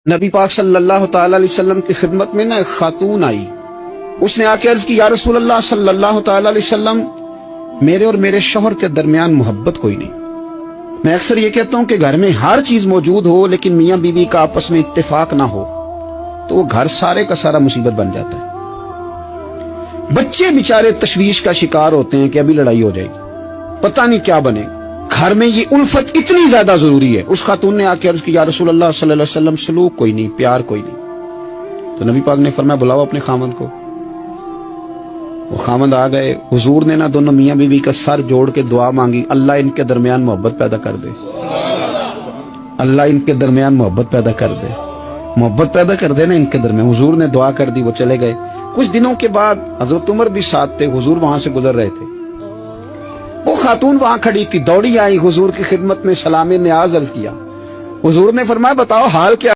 نبی پاک صلی اللہ تعالی علیہ وسلم کی خدمت میں ایک خاتون آئی. اس نے آ کے عرض کی یا رسول اللہ صلی اللہ تعالی علیہ وسلم، میرے اور میرے شوہر کے درمیان محبت کوئی نہیں. میں اکثر یہ کہتا ہوں کہ گھر میں ہر چیز موجود ہو لیکن میاں بیوی کا آپس میں اتفاق نہ ہو تو وہ گھر سارے کا سارا مصیبت بن جاتا ہے. بچے بیچارے تشویش کا شکار ہوتے ہیں کہ ابھی لڑائی ہو جائے گی، پتہ نہیں کیا بنے. گھر میں یہ الفت اتنی زیادہ ضروری ہے. اس خاتون نے آ کے عرض کی یا رسول اللہ صلی اللہ علیہ وسلم، سلوک کوئی نہیں، پیار کوئی نہیں. تو نبی پاک نے فرمایا بلاؤ اپنے خامند کو. وہ خامند آ گئے. حضور نے دونوں میاں بیوی کا سر جوڑ کے دعا مانگی، اللہ ان کے درمیان محبت پیدا کر دے، اللہ ان کے درمیان محبت پیدا کر دے، محبت پیدا کر دے نا ان کے درمیان. حضور نے دعا کر دی، وہ چلے گئے. کچھ دنوں کے بعد حضرت عمر بھی ساتھ تھے. حضور وہاں سے گزر رہے تھے. وہ خاتون وہاں کھڑی تھی، دوڑی آئی، حضور کی خدمت میں سلام نیاز عرض کیا. حضور نے فرمایا بتاؤ حال کیا